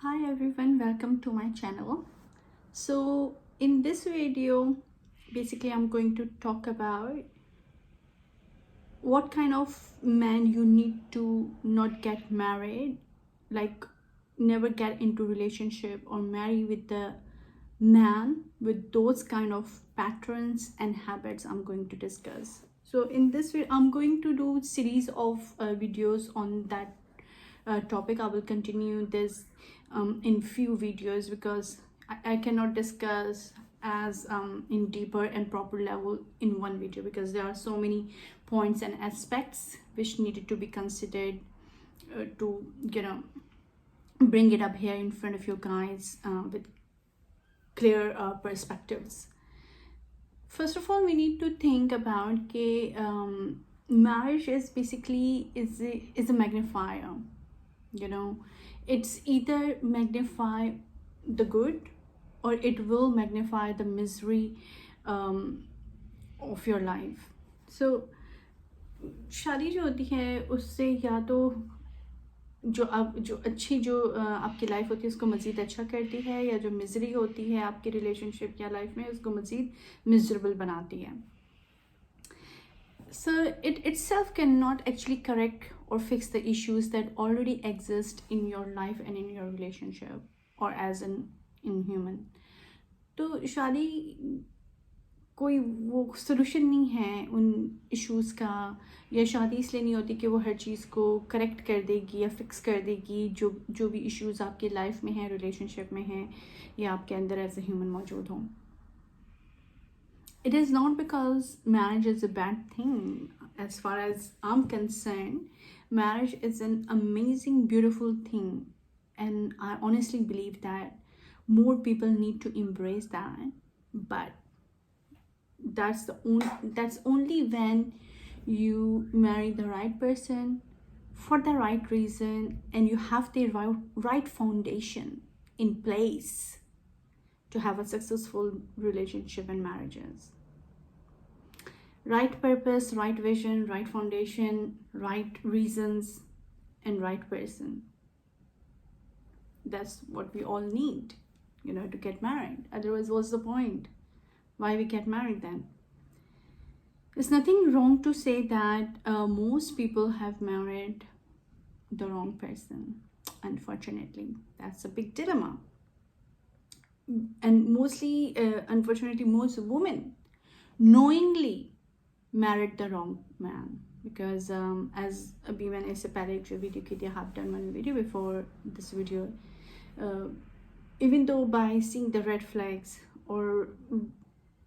Hi everyone, welcome to my channel. So in this video, basically I'm going to talk about what kind of man you need to not get married, like never get into relationship or marry with the man with those kind of patterns and habits I'm going to discuss. So in this video, I'm going to do series of videos on that topic. I will continue this in few videos because I cannot discuss as in deeper and proper level in one video because there are so many points and aspects which needed to be considered to bring it up here in front of you guys with clear perspectives. First of all, we need to think about marriage is basically is a magnifier. It's either magnify the good or it will magnify the misery of your life. So शादी जो होती है उससे या तो जो अच्छी आपकी लाइफ होती है उसको मज़ीद अच्छा करती है, या जो मिजरी होती है आपकी रिलेशनशिप या लाइफ में उसको मज़ीद मिजरेबल बनाती है. So it itself cannot actually correct or fix the issues that already exist in your life and in your relationship or as in human. तो शादी कोई वो सोल्यूशन नहीं है उन इश्यूज़ का, या शादी इसलिए नहीं होती कि वो हर चीज़ को करेक्ट कर देगी या फिक्स कर देगी जो भी इश्यूज़ आपकी लाइफ में हैं, रिलेशनशिप में हैं या आपके अंदर एज ए ह्यूमन मौजूद हों. It is not because marriage is a bad thing. As far as I'm concerned, marriage is an amazing, beautiful thing. And I honestly believe that more people need to embrace that. But that's only when you marry the right person for the right reason and you have the right foundation in place to have a successful relationship and marriages. Right purpose, right vision, right foundation, right reasons, and right person. That's what we all need, to get married. Otherwise, what's the point? Why we get married then? There's nothing wrong to say that most people have married the wrong person. Unfortunately, that's a big dilemma. And mostly, unfortunately, most women knowingly married the wrong man because as abhi maine isse pehle ek video ki thi, I have done one video before this video. Even though by seeing the red flags or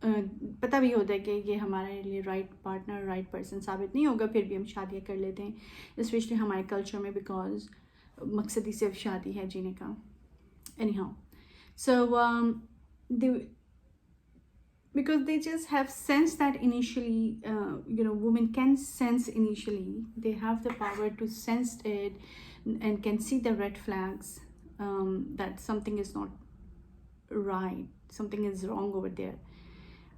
पता भी होता है कि ये हमारे लिए right partner, right person साबित नहीं होगा, फिर भी हम शादियाँ कर लेते हैं, स्पेशली हमारे कल्चर में, बिकॉज मकसद ही सिर्फ शादी है जीने का. Anyhow, so because they just have sense that initially, women can sense initially, they have the power to sense it and can see the red flags, that something is not right, something is wrong over there,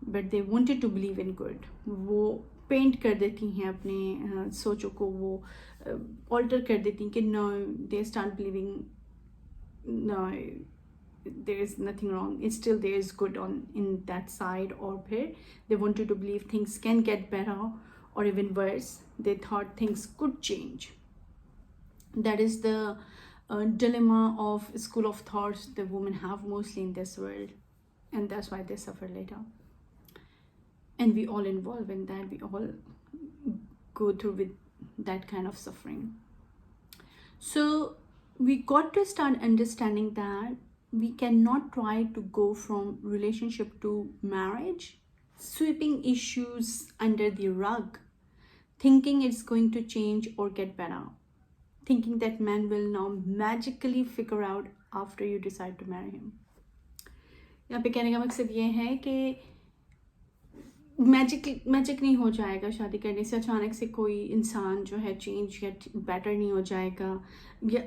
but they wanted to believe in good. वो paint कर देती हैं अपने सोचों को, वो alter कर देती हैं कि no, they start believing no, there is nothing wrong, it's still there is good in that side, or फिर they wanted to believe things can get better, or even worse, they thought things could change. That is the dilemma of school of thoughts the women have mostly in this world, and that's why they suffer later. And we all involve in that, we all go through with that kind of suffering. So we got to start understanding that we cannot try to go from relationship to marriage sweeping issues under the rug, thinking it's going to change or get better, thinking that man will now magically figure out after you decide to marry him. यहाँ पे कहने का मकसद ये है कि magic नहीं हो जाएगा, शादी करने से अचानक से कोई इंसान जो है चेंज या बेटर नहीं हो जाएगा.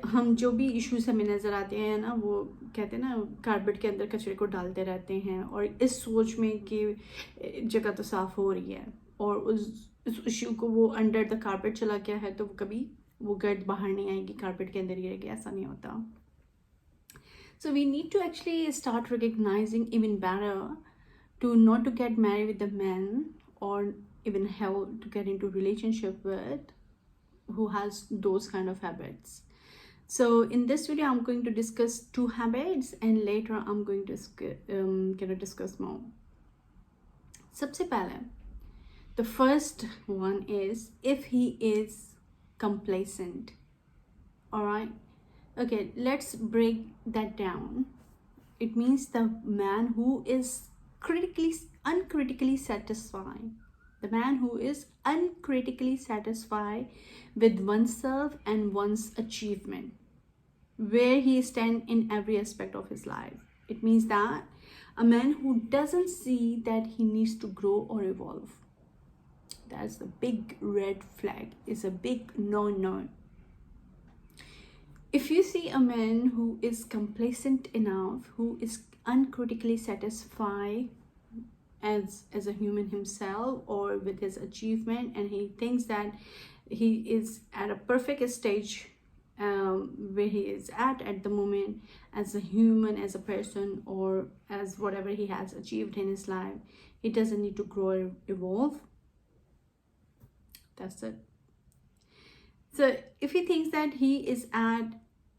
हम जो भी इश्यूज हमें नज़र आते हैं ना, वो कहते हैं ना कारपेट के अंदर कचरे को डालते रहते हैं, और इस सोच में कि जगह तो साफ़ हो रही है और उस इश्यू को वो अंडर द कारपेट चला गया है, तो कभी वो गर्द बाहर नहीं आएगी, कारपेट के अंदर ही रहेगी. ऐसा नहीं होता. So we need to actually start recognizing even better to not to get married with the men, or even hell to get into relationship with who has those kind of habits. So in this video, I'm going to discuss 2 habits, and later I'm going to discuss more. सबसे पहले, the first one is if he is complacent. All right. Okay, let's break that down. It means the man who is uncritically satisfied. The man who is uncritically satisfied with oneself and one's achievement, where he stands in every aspect of his life. It means that a man who doesn't see that he needs to grow or evolve. That's the big red flag. It's a big no-no. If you see a man who is complacent enough, who is uncritically satisfied as a human himself or with his achievement, and he thinks that he is at a perfect stage where he is at the moment as a human, as a person, or as whatever he has achieved in his life, he doesn't need to grow or evolve. That's it. So if he thinks that he is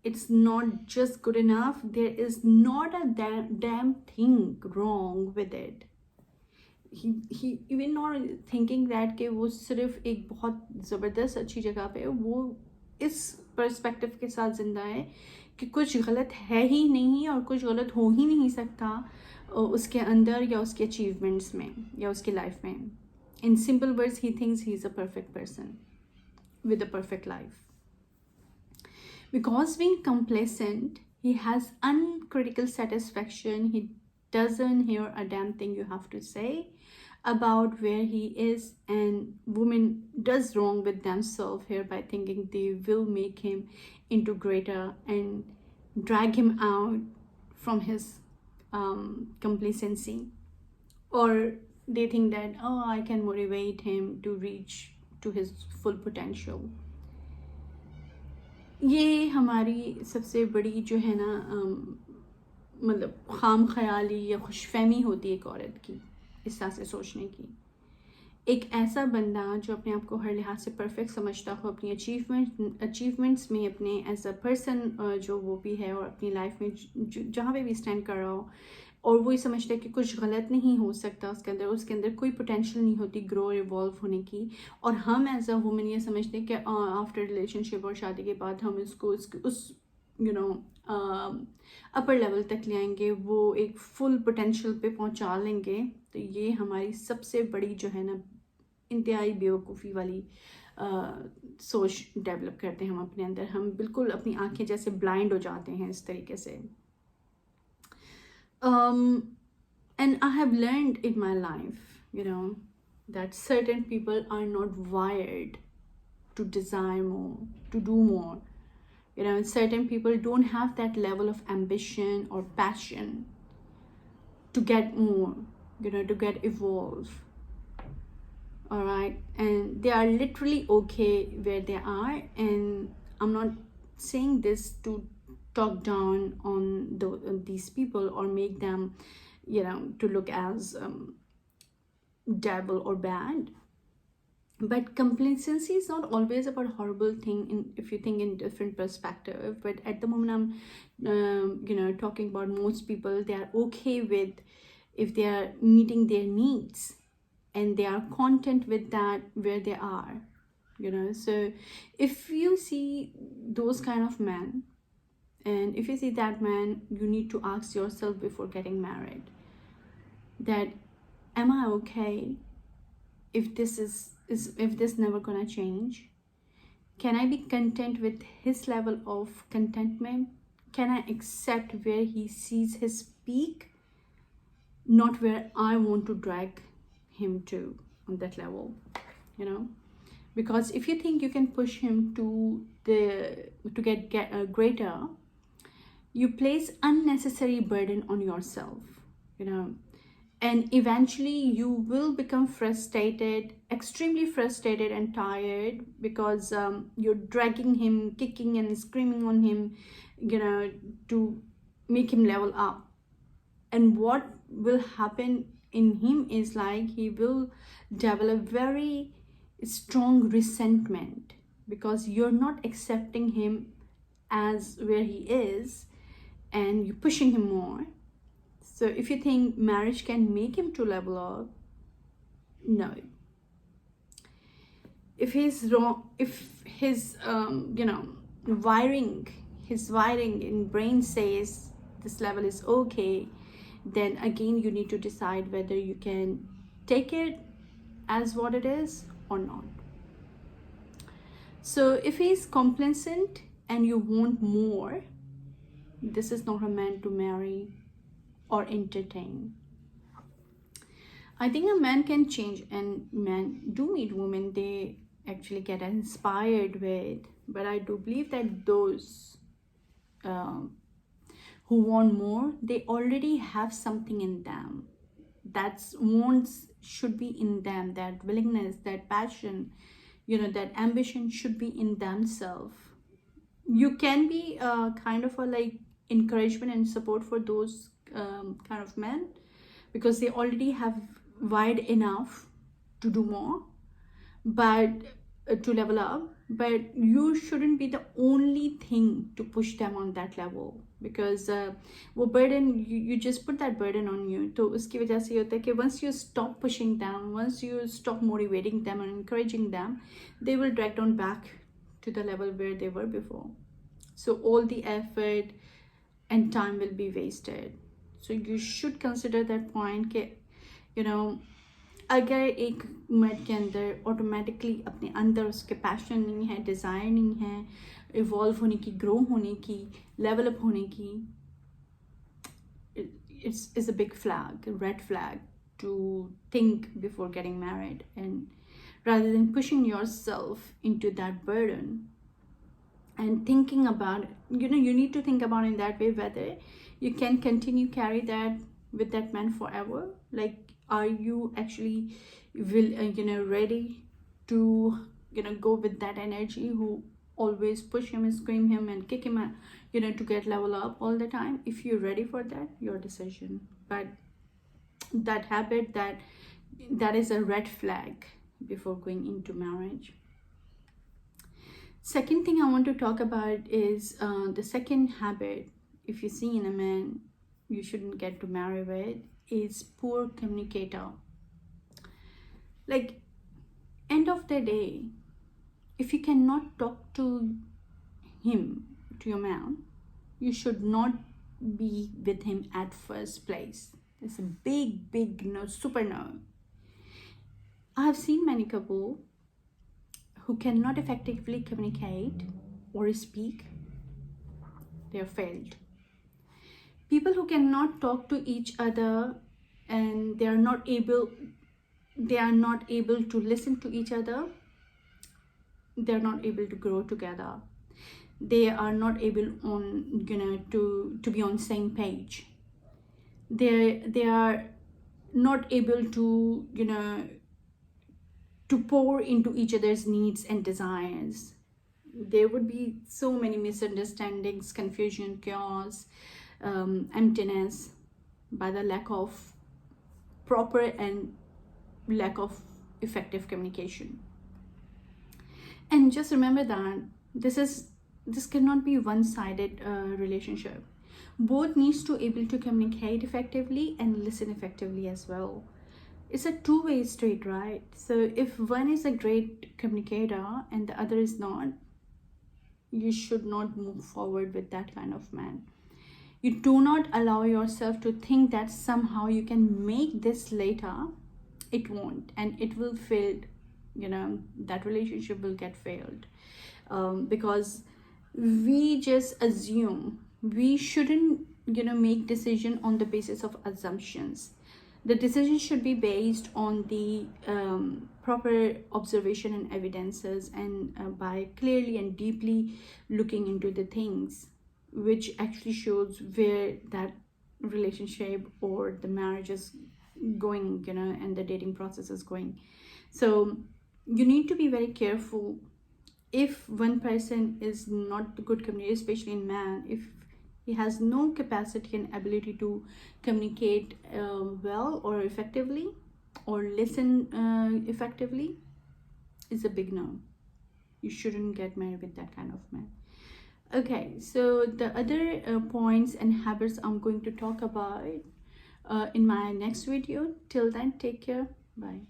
it's not just good enough, there is not a damn thing wrong with it. He even not thinking that कि वो सिर्फ एक बहुत ज़बरदस्त अच्छी जगह पे वो इस पर्सपेक्टिव के साथ जिंदा है कि कुछ गलत है ही नहीं और कुछ गलत हो ही नहीं सकता उसके अंदर या उसके अचीवमेंट्स में या उसकी लाइफ में. In simple words, he thinks he is a perfect person with a perfect life. Because being complacent, he has uncritical satisfaction. He doesn't hear a damn thing you have to say about where he is, and women does wrong with themselves here by thinking they will make him into greater and drag him out from his complacency, or they think that, oh, I can motivate him to reach to his full potential. ये हमारी सबसे बड़ी जो है ना मतलब खाम ख्याली या खुशफहमी होती है एक औरत की, इस तरह से सोचने की. एक ऐसा बंदा जो अपने आप को हर लिहाज से परफेक्ट समझता हो, अपनी अचीवमेंट्स में, अपने एज अ पर्सन जो वो भी है, और अपनी लाइफ में जहाँ पे भी स्टैंड कर रहा हो, और वो ये समझता है कि कुछ गलत नहीं हो सकता उसके अंदर कोई पोटेंशियल नहीं होती ग्रो इवॉल्व होने की. और हम एज अ वुमेन ये समझते हैं कि आफ्टर रिलेशनशिप और शादी के बाद हम इसको उस अपर लेवल तक ले आएंगे, वो एक फुल पोटेंशियल पे पहुंचा लेंगे. तो ये हमारी सबसे बड़ी जो है ना इंतहाई बेवकूफ़ी वाली सोच डेवलप करते हैं हम अपने अंदर. हम बिल्कुल अपनी आंखें जैसे ब्लाइंड हो जाते हैं इस तरीके से. And I have learned in my life, that certain people are not wired to desire more, to do more. Certain people don't have that level of ambition or passion to get more, to get evolve. All right, and they are literally okay where they are. And I'm not saying this to talk down on these people or make them, to look as devil or bad. But complacency is not always about a horrible thing if you think in different perspective. But at the moment I'm talking about most people, they are okay with if they are meeting their needs and they are content with that where they are. So if you see those kind of men, and if you see that man, you need to ask yourself before getting married that, am I okay if this never gonna change? Can I be content with his level of contentment? Can I accept where he sees his peak, not where I want to drag him to on that level? Because if you think you can push him to get greater, you place unnecessary burden on yourself, and eventually you will become frustrated, extremely frustrated and tired, because you're dragging him, kicking and screaming on him, to make him level up. And what will happen in him is like he will develop very strong resentment because you're not accepting him as where he is and you're pushing him more. So if you think marriage can make him to level up, no. If he's wrong, if his wiring in brain says this level is okay, then again you need to decide whether you can take it as what it is or not. So if he's complacent and you want more, this is not a man to marry or entertain. I think a man can change, and men do meet women they actually get inspired with, but I do believe that those who want more, they already have something in them. That's wants should be in them, that willingness, that passion, that ambition should be in themselves. You can be kind of a like encouragement and support for those kind of men because they already have wide enough to do more, but to level up. But you shouldn't be the only thing to push them on that level, because वो burden, you just put that burden on you. तो उसकी वजह से होता है कि once you stop pushing them, once you stop motivating them and encouraging them, they will drag down back to the level where they were before. So all the effort and time will be wasted. So you should consider that point कि अगर एक मर्द के अंदर automatically अपने अंदर उसके passion नहीं है, डिज़ायर नहीं है इवॉल्व होने की, ग्रो होने की, लेवल अप होने की, it's a big flag, a red flag to think before getting married. And rather than pushing yourself into that burden and thinking about it, you need to think about it in that way, whether you can continue carry that with that man forever. Like, are you actually ready to go with that energy who always push him and scream him and kick him to get level up all the time? If you're ready for that, your decision. But that habit, that is a red flag before going into marriage. Second thing I want to talk about is the second habit, if you see in a man you shouldn't get to marry with, is poor communicator. Like, end of the day, if you cannot talk to him, to your man, you should not be with him at first place. It's a big no, super no. I have seen many couples who cannot effectively communicate or speak. They are failed. People who cannot talk to each other and they are not able to listen to each other, they are not able to grow together. They are not able to be on same page. They are not able to to pour into each other's needs and desires. There would be so many misunderstandings, confusion, chaos, emptiness by the lack of proper and lack of effective communication. And just remember that this cannot be one-sided relationship. Both needs to able to communicate effectively and listen effectively as well. It's a two-way street, right? So if one is a great communicator and the other is not, you should not move forward with that kind of man. You do not allow yourself to think that somehow you can make this later. It won't, and it will fail. That relationship will get failed because we just assume. We shouldn't make decision on the basis of assumptions. The decision should be based on the proper observation and evidences, and by clearly and deeply looking into the things which actually shows where that relationship or the marriage is going, and the dating process is going. So you need to be very careful. If one person is not the good communicator, especially in man, if he has no capacity and ability to communicate well or effectively, or listen effectively, is a big no. You shouldn't get married with that kind of man. Okay, so the other points and habits I'm going to talk about in my next video. Till then, take care. Bye.